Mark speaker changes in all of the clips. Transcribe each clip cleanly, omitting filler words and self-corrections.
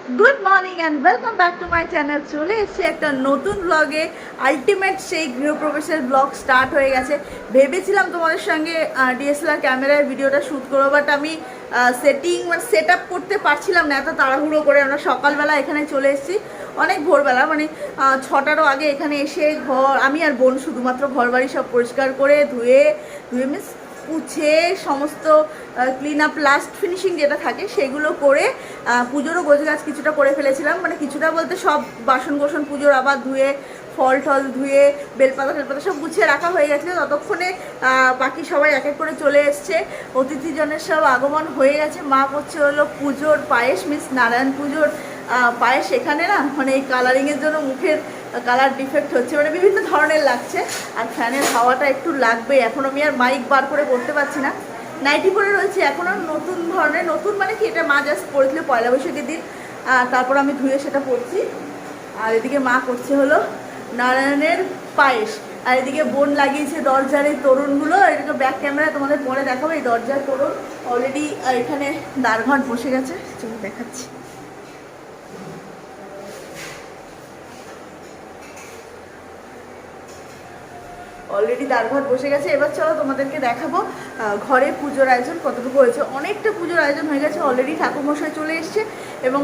Speaker 1: Good morning and welcome back to my channel. চলে এসেছে একটা নতুন ব্লগে। আলটিমেট সেই গৃহপ্রবেশের ব্লগ স্টার্ট হয়ে গেছে। ভেবেছিলাম তোমাদের সঙ্গে ডিএসএলআর ক্যামেরায় ভিডিওটা শ্যুট করবো, বাট আমি সেট আপ করতে পারছিলাম না এত তাড়াহুড়ো করে। আমরা সকালবেলা এখানে চলে এসেছি অনেক ভোরবেলা, মানে 6টারও আগে এখানে এসে আমি আর বোন শুধুমাত্র ঘর বাড়ি সব পরিষ্কার করে ধুয়ে ধুয়ে মিস পুছে সমস্ত ক্লিন আপ লাস্ট ফিনিশিং যেটা থাকে সেগুলো করে পুজোরও গোছগাছ কিছুটা করে ফেলেছিলাম। মানে কিছুটা বলতে সব বাসন কোসন পুজোর আবার ধুয়ে ফল টল ধুয়ে বেলপাতা টেলপাতা সব গুছিয়ে রাখা হয়ে গেছিলো। ততক্ষণে বাকি সবাই এক এক করে চলে এসছে, অতিথিজনের সব আগমন হয়ে গেছে। মা করছে হলো পুজোর পায়েস, মিস নারায়ণ পুজোর পায়েস। এখানে না মানে এই কালারিংয়ের জন্য মুখের কালার ডিফেক্ট হচ্ছে, মানে বিভিন্ন ধরনের লাগছে। আর ফ্যানের হাওয়াটা একটু লাগবে। এখন আমি আর মাইক বার করে করতে পারছি না, নাইটি পরে রয়েছে এখনও। নতুন ধরনের, নতুন মানে কি, এটা মা জাস্ট পরেছিল পয়লা বৈশাখের দিন, তারপর আমি ধুয়ে সেটা পরছি। আর এদিকে মা করছে হলো নারায়ণের পায়েস, আর এদিকে বোন লাগিয়েছে দরজার এই তোরণগুলো। এটাকে ব্যাক ক্যামেরা তোমাদের পরে দেখাবো। এই দরজার তোরণ অলরেডি এখানে দ্বারঘট বসে গেছে, চলো দেখাচ্ছি। অলরেডি দ্বারঘট বসে গেছে। এবার চলো তোমাদেরকে দেখাবো ঘরে পুজোর আয়োজন কতটুকু হয়েছে। অনেকটা পুজোর আয়োজন হয়ে গেছে অলরেডি, ঠাকুরমশাই চলে এসছে এবং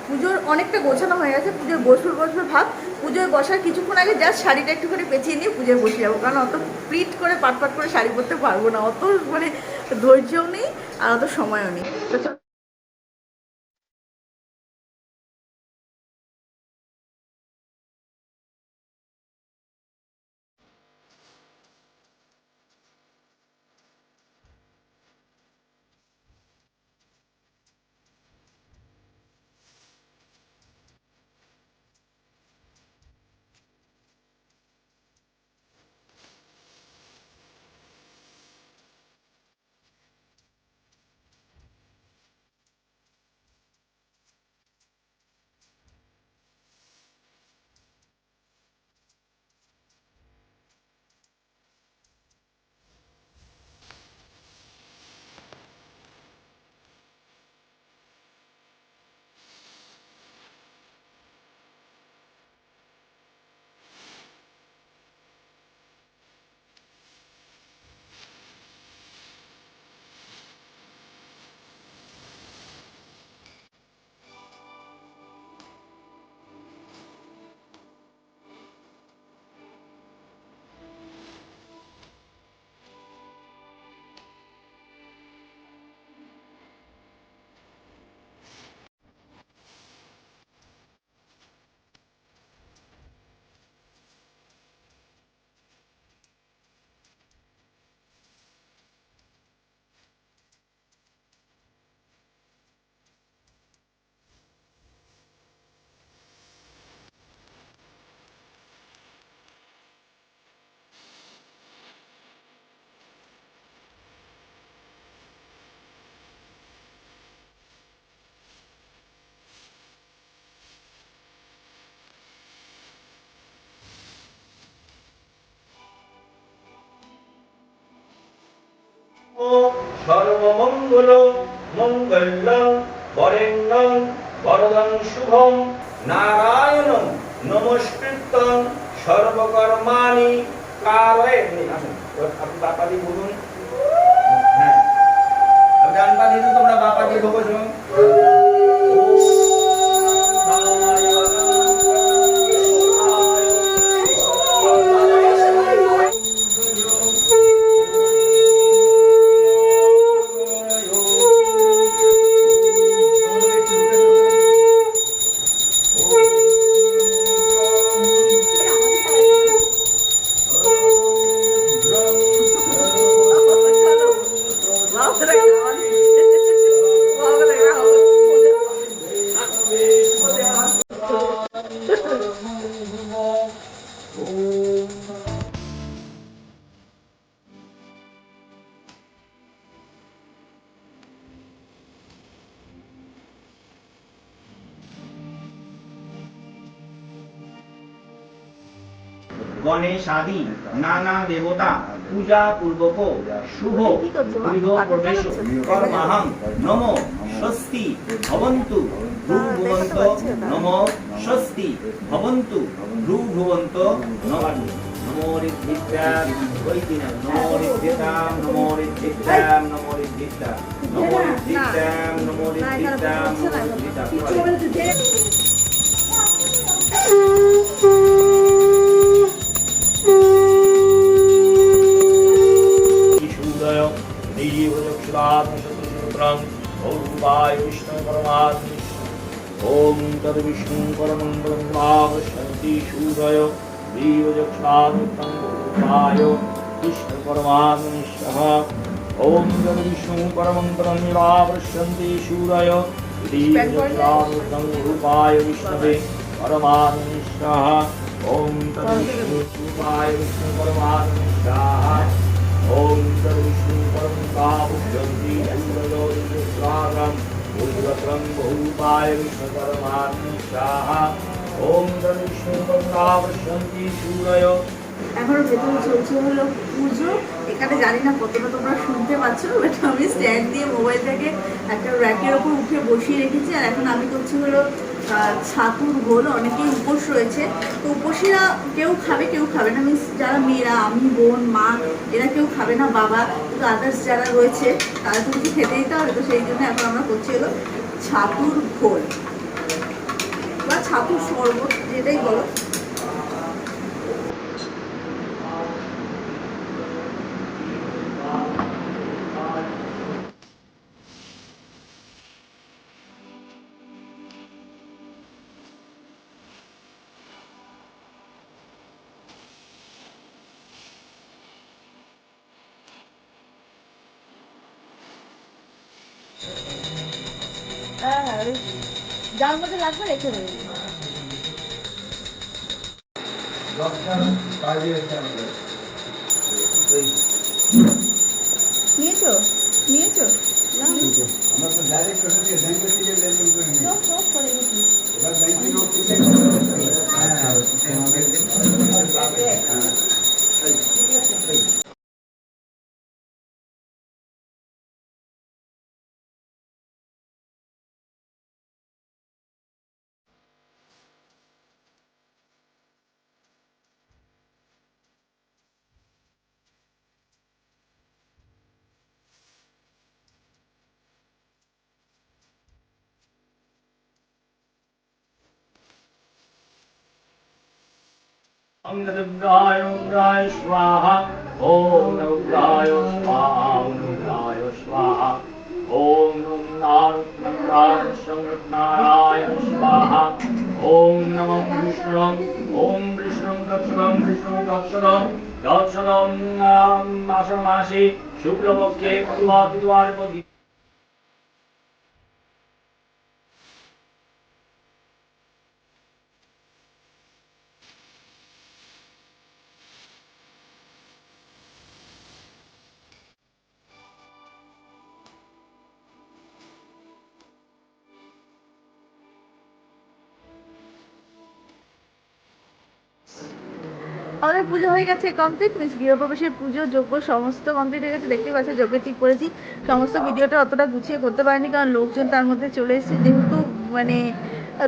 Speaker 1: পুজোর অনেকটা গোছানো হয়ে গেছে। পুজোর বসবে ভাব। পুজোয় বসার কিছুক্ষণ আগে জাস্ট শাড়িটা একটুখানি পেঁচিয়ে নিয়ে পুজোয় বসে যাবো, কারণ অত প্লিট করে পাট করে শাড়ি পরতে পারবো না, অত মানে ধৈর্যও নেই আর অত সময়ও নেই। তো
Speaker 2: সর্বমঙ্গল মঙ্গলং বরেণ্যং বরদং শুভং নারায়ণ নমস্কৃত্যং সর্বকর্মাণি কারয়ন্তি। আপনি বাপাদি বলুন। হ্যাঁ, গান বাজিয়ে তোমরা বাপাদি বলছো। গণেশাদি নানা দেবতা পূজা পূর্বক শুভ গৃহ প্রবেশ কর্মাহং নমো স্বস্তি ভবন্তু ভ্রুভুবন্ত নমো স্বস্তি ভবন্তু ভ্রুভুবন্ত নমো ঋদ্ধিত্যাম বৈদিনাম নমো ঋদ্ধিতাম নমো ঋদ্ধিত্যাম নমো ঋদ্ধিত্যাম নমো ঋদ্ধিত্যাম নমো ঋদ্ধিত্যাম নমো ঋদ্ধিত্যাম। ईशूदय दीवचक्षुरात्मशतसूत्रं भौरूपाय विष्णु परमात्म ॐ तद्विष्णु परमं पश्यन्ति शूदय दीवचक्षुरात्मशं भौरूपाय विष्णु परमात्मनिष्ठः ॐ तद्विष्णु परमं पश्यन्ति शूदय दीवचक्षुरात्मशं भौरूपाय विष्णवे परमात्मनिष्ठः ॐ तद्विष्णु रूपाय विष्णु परमात्मनिष्ठः ॐ तद्विष्णु परमं पश्यन्ति शूदय भूरिवक्रं बहुरूपाय विष्णु परमात्मनिष्ठाः ॐ तद्विष्णु परमं पश्यन्ति शूदय।
Speaker 1: এখনো ভেতরে চলছে হলো পুজো। এখানে জানি না কতটা তোমরা শুনতে পাচ্ছ, বাট আমি স্ট্যান্ড দিয়ে মোবাইলটাকে একটা র্যাকের ওপর উঠে বসিয়ে রেখেছি। আর এখন আমি করছি হলো ছাতুর ঘোল। অনেকেই উপোস রয়েছে, তো উপোসীরা কেউ খাবে কেউ খাবে না, মিনস যারা মেয়েরা, আমি, বোন, মা, এরা কেউ খাবে না, বাবা, কিন্তু আদার্স যারা রয়েছে তারা তো কিছু খেতে দিতে হবে। তো সেই জন্য এখন আমরা করছি হলো ছাতুর ঘোল বা ছাতুর শরবত, যেটাই বলো। হ্যাঁ হ্যাঁ, যার মধ্যে লাগবে রেখে দেবে। নিয়েছো নিয়েছো
Speaker 3: আমরা তো ডাইরেক্ট ওটাকে ব্যাংকে থেকে লেনদেন করে নিই।
Speaker 1: সব করে গেছি।
Speaker 3: এবার ব্যাংকে লোক থেকে
Speaker 2: ॐ रुद्राय रुद्राय स्वाहा ॐ रुद्राय स्वाहा ॐ रुद्राय स्वाहा ॐ रुद्राय नारायण स्वाहा ॐ नमः विष्णु ॐ विष्णु दक्षिणं मासमासि शुक्लपक्षे प्रभाद्वारपति
Speaker 1: আমাদের পুজো হয়ে গেছে কমপ্লিট, মিস গৃহপ্রবেশের পুজো যজ্ঞ সমস্ত কমপ্লিট হয়ে গেছে। দেখতে পাচ্ছি যজ্ঞ ঠিক করেছি। সমস্ত ভিডিওটা অতটা গুছিয়ে করতে পারিনি, কারণ লোকজন তার মধ্যে চলে এসেছে। যেহেতু মানে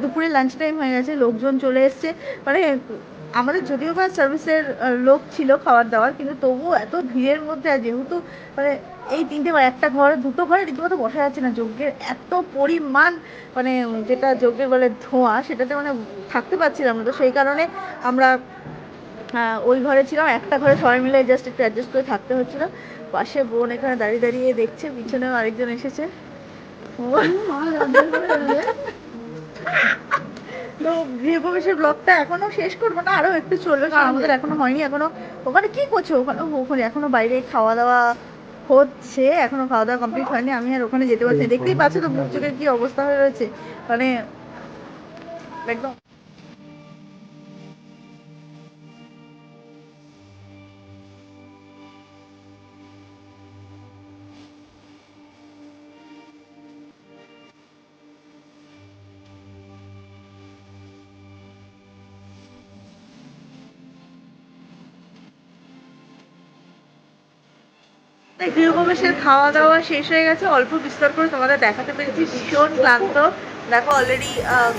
Speaker 1: দুপুরে লাঞ্চ টাইম হয়ে গেছে, লোকজন চলে এসছে। মানে আমাদের যদিও বা সার্ভিসের লোক ছিল খাবার দাবার, কিন্তু তবুও এত ভিড়ের মধ্যে, আর যেহেতু মানে এই তিনটে বা একটা ঘর দুটো ঘরে রীতিমতো বসা যাচ্ছে না, যজ্ঞের এত পরিমাণ মানে যেটা যজ্ঞের বলে ধোঁয়া, সেটাতে মানে থাকতে পারছিলাম না। তো সেই কারণে আমরা ওই ঘরে ছিলাম। একটা ঘরে সবাই মিলে জাস্ট একটু অ্যাডজাস্ট করে থাকতে হচ্ছিলো। পাশে বোন এখানে দাঁড়িয়ে দাঁড়িয়ে দেখছে, পিছনেও আরেকজন এসেছে। তো গৃহপ্রবেশের ব্লগটা এখনো শেষ করবো না, আরো একটু চলবে, কারণ আমাদের এখনো হয়নি। এখনো ওখানে কি করছো? ওখানে এখনো বাইরে খাওয়া দাওয়া হচ্ছে, এখনো খাওয়া দাওয়া কমপ্লিট হয়নি। আমি আর ওখানে যেতে পারছি না। দেখতেই পাচ্ছ তো মুখ চোখের কি অবস্থা হয়ে রয়েছে, মানে একদম। গৃহপ্রবেশের খাওয়া দাওয়া শেষ হয়ে গেছে, অল্প বিস্তার করে তোমাদের দেখাতে পেরেছি। ভীষণ ক্লান্ত, দেখো অলরেডি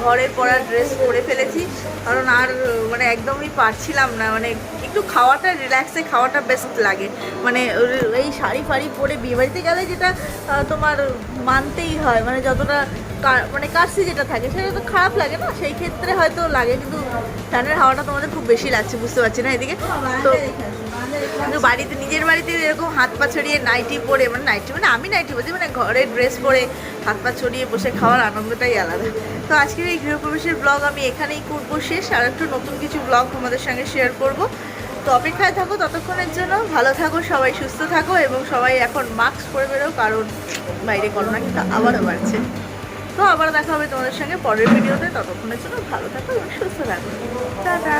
Speaker 1: ঘরের পরার ড্রেস পরে ফেলেছি, কারণ আর মানে একদমই পারছিলাম না, মানে একটু খাওয়াটা রিল্যাক্সে খাওয়াটা বেস্ট লাগে। মানে এই শাড়ি ফাড়ি পরে বিয়েবাড়িতে গেলে যেটা তোমার মানতেই হয়, মানে যতটা মানে কাশি যেটা থাকে সেটা তো খারাপ লাগে না, সেই ক্ষেত্রে হয়তো লাগে, কিন্তু ফ্যানের হাওয়াটা তোমাদের খুব বেশি লাগছে বুঝতে পারছি না এদিকে। তো কিন্তু বাড়িতে, নিজের বাড়িতে এরকম হাত পা ছড়িয়ে নাইটি পরে, মানে নাইটি মানে আমি নাইটি বলছি, মানে ঘরের ড্রেস পরে হাত পা ছড়িয়ে বসে খাওয়ার আনন্দটাই আলাদা। তো আজকের এই গৃহপ্রবেশের ব্লগ আমি এখানেই করবো শেষ, আর একটু নতুন কিছু ব্লগ তোমাদের সঙ্গে শেয়ার করব। তো অপেক্ষায় থাকো ততক্ষণের জন্য, ভালো থাকো সবাই, সুস্থ থাকো, এবং সবাই এখন মাস্ক পরে বেরো, কারণ বাইরে করোনা কিন্তু আবারও বাড়ছে। তো আবার দেখা হবে তোমাদের সঙ্গে পরের ভিডিওতে, ততক্ষণের জন্য ভালো থাকো এবং সুস্থ থাকো। টাটা।